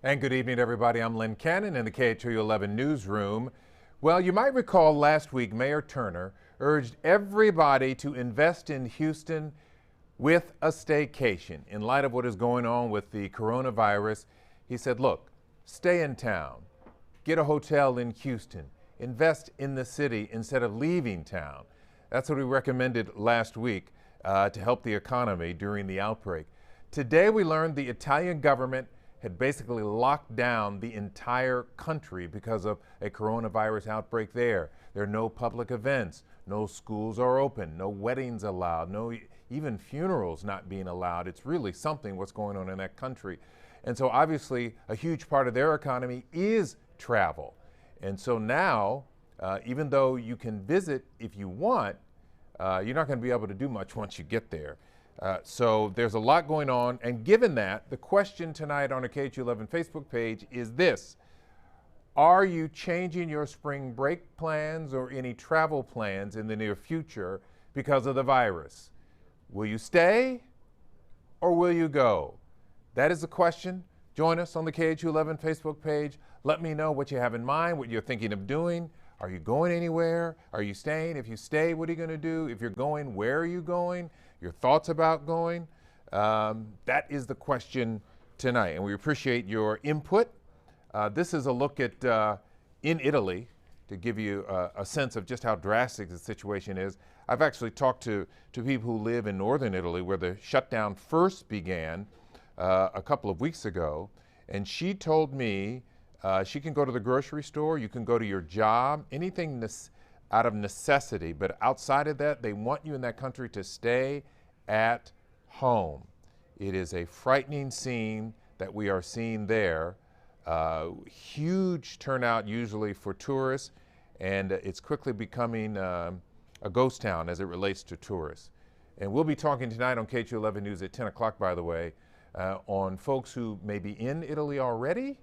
And good evening, everybody. I'm Lynn Cannon in the KHOU 11 newsroom. Well, you might recall last week, Mayor Turner urged everybody to invest in Houston with a staycation. In light of what is going on with the coronavirus, he said, look, stay in town, get a hotel in Houston, invest in the city instead of leaving town. That's what he recommended last week to help the economy during the outbreak. Today, we learned the Italian government had basically locked down the entire country because of a coronavirus outbreak there. There are no public events, no schools are open, no weddings allowed, no even funerals not being allowed. It's really something what's going on in that country. And so obviously a huge part of their economy is travel. And so now, even though you can visit if you want, you're not going to be able to do much once you get there. So there's a lot going on, and given that, the question tonight on the KHOU 11 Facebook page is this: are you changing your spring break plans or any travel plans in the near future because of the virus? Will you stay or will you go? That is the question. Join us on the KHOU 11 Facebook page. Let me know what you have in mind, what you're thinking of doing. Are you going anywhere? Are you staying? If you stay, what are you going to do? If you're going, where are you going? Your thoughts about going? That is the question tonight, and we appreciate your input. This is a look at in Italy to give you a sense of just how drastic the situation is. I've actually talked to people who live in northern Italy where the shutdown first began a couple of weeks ago, and she told me she can go to the grocery store, you can go to your job, anything out of necessity, but outside of that, they want you in that country to stay at home. It is a frightening scene that we are seeing there. Huge turnout usually for tourists, and it's quickly becoming a ghost town as it relates to tourists. And we'll be talking tonight on KHOU 11 News at 10 o'clock, by the way, on folks who may be in Italy already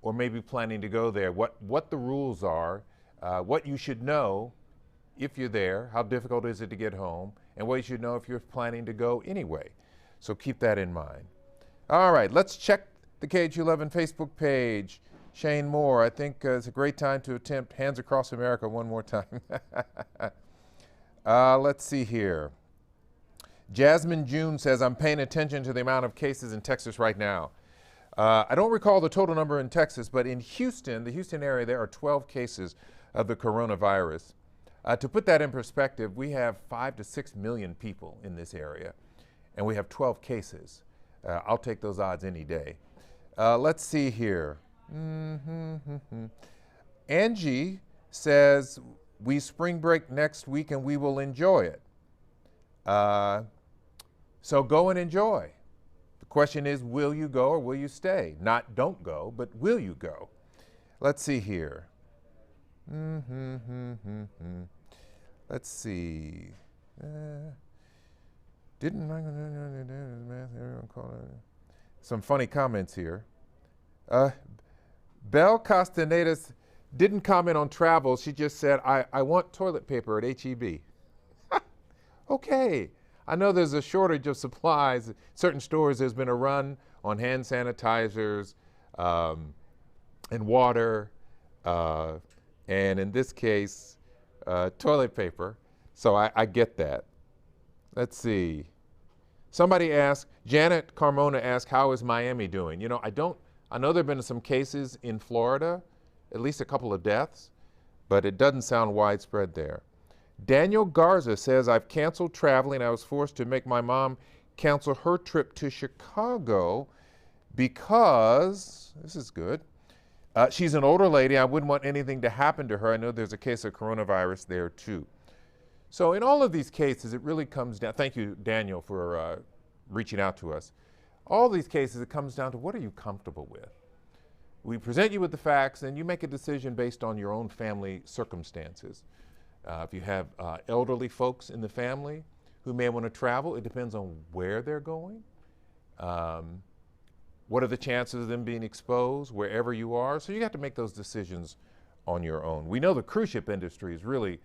or maybe planning to go there, what the rules are, what you should know if you're there, how difficult is it to get home, and what you should know if you're planning to go anyway. So keep that in mind. All right, let's check the KHOU 11 Facebook page. Shane Moore, I think it's a great time to attempt Hands Across America one more time. Let's see here. Jasmine June says, I'm paying attention to the amount of cases in Texas right now. I don't recall the total number in Texas, but in Houston, the Houston area, there are 12 cases of the coronavirus. To put that in perspective, we have 5 to 6 million people in this area, and we have 12 cases. I'll take those odds any day. Let's see here. Angie says, we spring break next week and we will enjoy it. So go and enjoy. The question is, will you go or will you stay? Not don't go, but will you go? Let's see here. Let's see. Some funny comments here. Belle Castanedas didn't comment on travel. She just said, I want toilet paper at HEB. Okay. I know there's a shortage of supplies. Certain stores, there's been a run on hand sanitizers and water, and in this case, toilet paper. So I get that. Let's see. Somebody asked, Janet Carmona asked, how is Miami doing? You know, I know there have been some cases in Florida, at least a couple of deaths, but it doesn't sound widespread there. Daniel Garza says, I've canceled traveling. I was forced to make my mom cancel her trip to Chicago because, this is good, she's an older lady. I wouldn't want anything to happen to her. I know there's a case of coronavirus there too. So in all of these cases, it really comes down, thank you, Daniel, for reaching out to us. All these cases, it comes down to what are you comfortable with? We present you with the facts and you make a decision based on your own family circumstances. If you have elderly folks in the family who may want to travel, it depends on where they're going. What are the chances of them being exposed wherever you are? So you have to make those decisions on your own. We know the cruise ship industry is really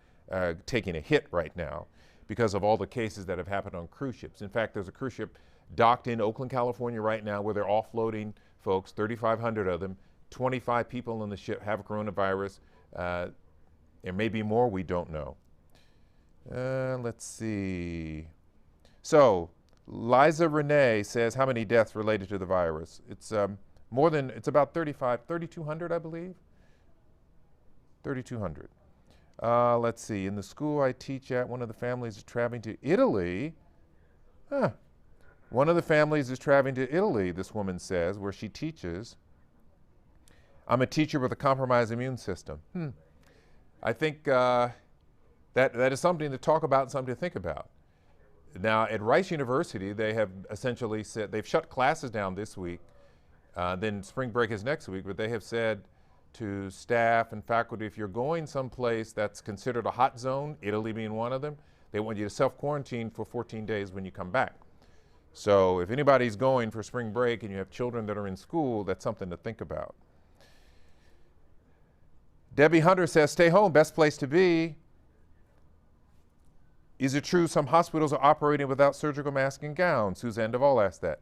taking a hit right now because of all the cases that have happened on cruise ships. In fact, there's a cruise ship docked in Oakland, California right now where they're offloading folks, 3,500 of them. 25 people on the ship have coronavirus. There may be more, we don't know. Let's see. So, Liza Renee says, how many deaths related to the virus? It's it's about 3,200, I believe. 3,200. Let's see. In the school I teach at, one of the families is traveling to Italy. One of the families is traveling to Italy, this woman says, where she teaches. I'm a teacher with a compromised immune system. I think that is something to talk about and something to think about. Now, at Rice University, they have essentially said, they've shut classes down this week, then spring break is next week, but they have said to staff and faculty, if you're going someplace that's considered a hot zone, Italy being one of them, they want you to self-quarantine for 14 days when you come back. So if anybody's going for spring break and you have children that are in school, that's something to think about. Debbie Hunter says, stay home, best place to be. Is it true some hospitals are operating without surgical masks and gowns? Suzanne Duvall asked that.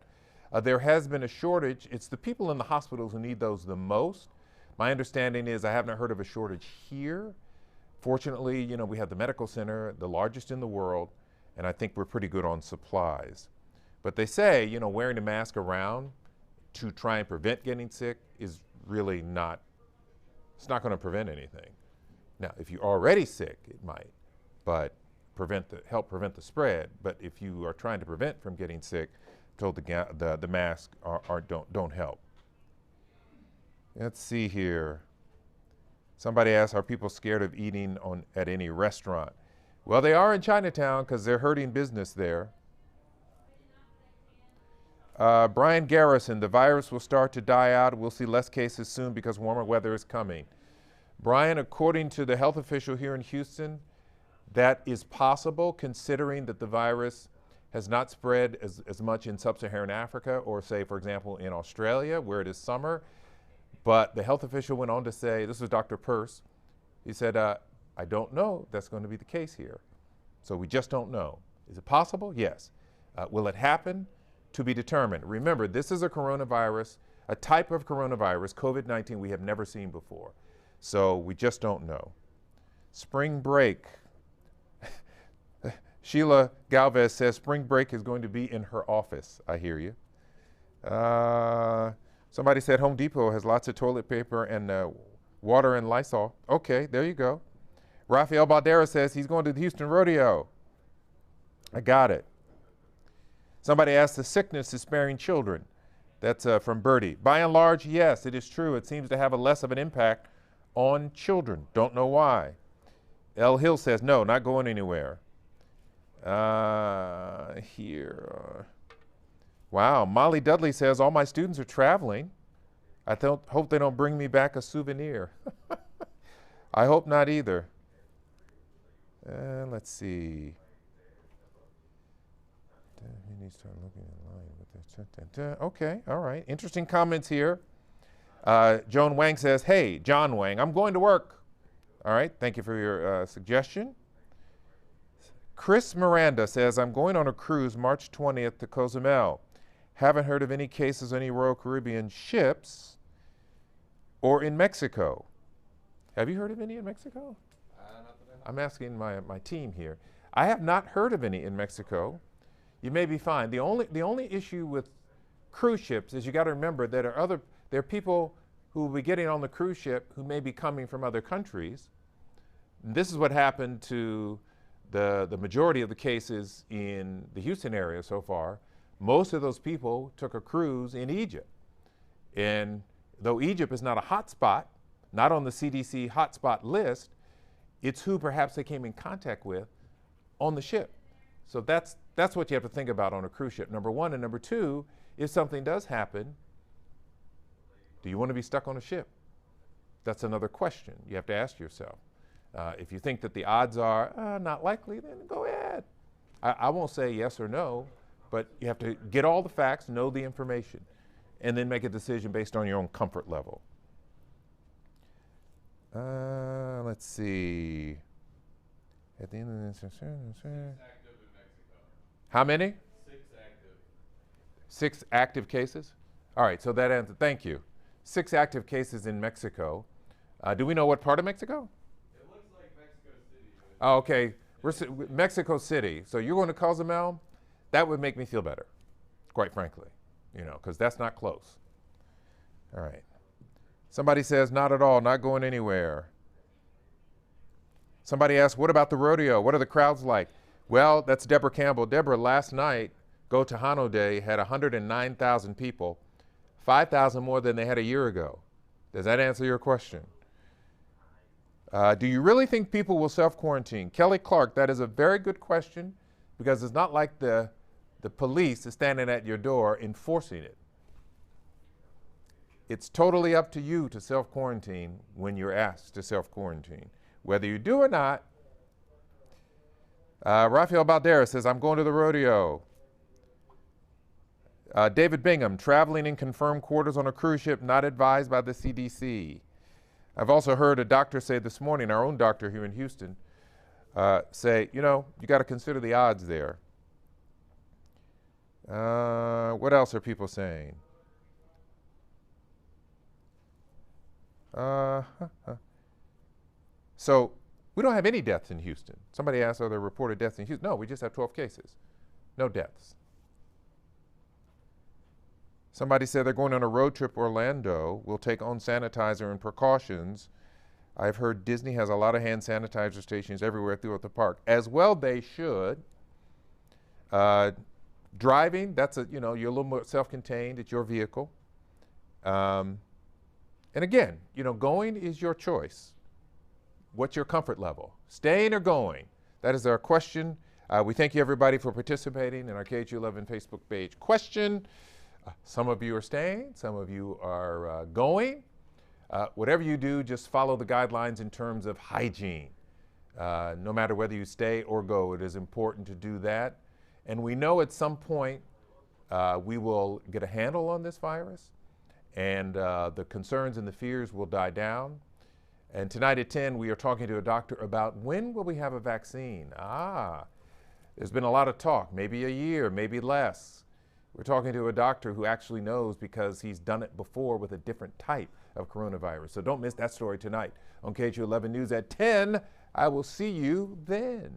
There has been a shortage. It's the people in the hospitals who need those the most. My understanding is I haven't heard of a shortage here. Fortunately, you know, we have the medical center, the largest in the world, and I think we're pretty good on supplies. But they say, you know, wearing a mask around to try and prevent getting sick is really not, it's not going to prevent anything. Now, if you're already sick, it might, but help prevent the spread. But if you are trying to prevent from getting sick, told the masks don't help. Let's see here. Somebody asked, are people scared of eating at any restaurant? Well, they are in Chinatown because they're hurting business there. Brian Garrison, the virus will start to die out. We'll see less cases soon because warmer weather is coming. Brian, according to the health official here in Houston, that is possible considering that the virus has not spread as much in sub-Saharan Africa or, say, for example, in Australia where it is summer. But the health official went on to say, this was Dr. Peirce, he said, I don't know if that's going to be the case here. So we just don't know. Is it possible? Yes. Will it happen? To be determined. Remember, this is a coronavirus, a type of coronavirus, COVID-19, we have never seen before. So we just don't know. Spring break. Sheila Galvez says spring break is going to be in her office. I hear you. Somebody said Home Depot has lots of toilet paper and water and Lysol. Okay, there you go. Rafael Baldera says he's going to the Houston Rodeo. I got it. Somebody asked, the sickness is sparing children. That's from Birdie. By and large, yes, it is true. It seems to have a less of an impact on children. Don't know why. L. Hill says, no, not going anywhere. Wow, Molly Dudley says, all my students are traveling. I hope they don't bring me back a souvenir. I hope not either. Let's see. You need to start looking in line with this. Okay, all right. Interesting comments here. Joan Wang says, hey, John Wang, I'm going to work. All right, thank you for your suggestion. Chris Miranda says, I'm going on a cruise March 20th to Cozumel. Haven't heard of any cases on any Royal Caribbean ships or in Mexico. Have you heard of any in Mexico? I'm asking my team here. I have not heard of any in Mexico. You may be fine. The only issue with cruise ships is you got to remember that there are people who will be getting on the cruise ship who may be coming from other countries. And this is what happened to the majority of the cases in the Houston area so far. Most of those people took a cruise in Egypt. And though Egypt is not a hot spot, not on the CDC hotspot list, it's who perhaps they came in contact with on the ship. So that's what you have to think about on a cruise ship, number one. And number two, if something does happen, do you want to be stuck on a ship? That's another question you have to ask yourself. If you think that the odds are not likely, then go ahead. I won't say yes or no, but you have to get all the facts, know the information, and then make a decision based on your own comfort level. Let's see. At the end of this, how many? 6 active. 6 active cases? All right, so that answer, thank you. 6 active cases in Mexico. Do we know what part of Mexico? It looks like Mexico City. Oh, okay, Mexico City. So you're going to Cozumel? That would make me feel better, quite frankly, because that's not close. All right. Somebody says, not at all, not going anywhere. Somebody asks, what about the rodeo? What are the crowds like? Well, that's Deborah Campbell. Deborah, last night, Go Tejano Day had 109,000 people, 5,000 more than they had a year ago. Does that answer your question? Do you really think people will self-quarantine? Kelly Clark, that is a very good question, because it's not like the police is standing at your door enforcing it. It's totally up to you to self-quarantine when you're asked to self-quarantine. Whether you do or not, Rafael Baldera says, I'm going to the rodeo. David Bingham, traveling in confirmed quarters on a cruise ship, not advised by the CDC. I've also heard a doctor say this morning, our own doctor here in Houston, say, you got to consider the odds there. What else are people saying? So we don't have any deaths in Houston. Somebody asked, are there reported deaths in Houston? No, we just have 12 cases. No deaths. Somebody said they're going on a road trip to Orlando. We'll take on sanitizer and precautions. I've heard Disney has a lot of hand sanitizer stations everywhere throughout the park. As well they should. Driving, that's you're a little more self-contained. It's your vehicle. And again, going is your choice. What's your comfort level? Staying or going? That is our question. We thank you, everybody, for participating in our KHU11 Facebook page question. Some of you are staying. Some of you are going. Whatever you do, just follow the guidelines in terms of hygiene. No matter whether you stay or go, it is important to do that. And we know at some point we will get a handle on this virus, and the concerns and the fears will die down. And tonight at 10, we are talking to a doctor about when will we have a vaccine? There's been a lot of talk, maybe a year, maybe less. We're talking to a doctor who actually knows, because he's done it before with a different type of coronavirus. So don't miss that story tonight on KHU11 News at 10. I will see you then.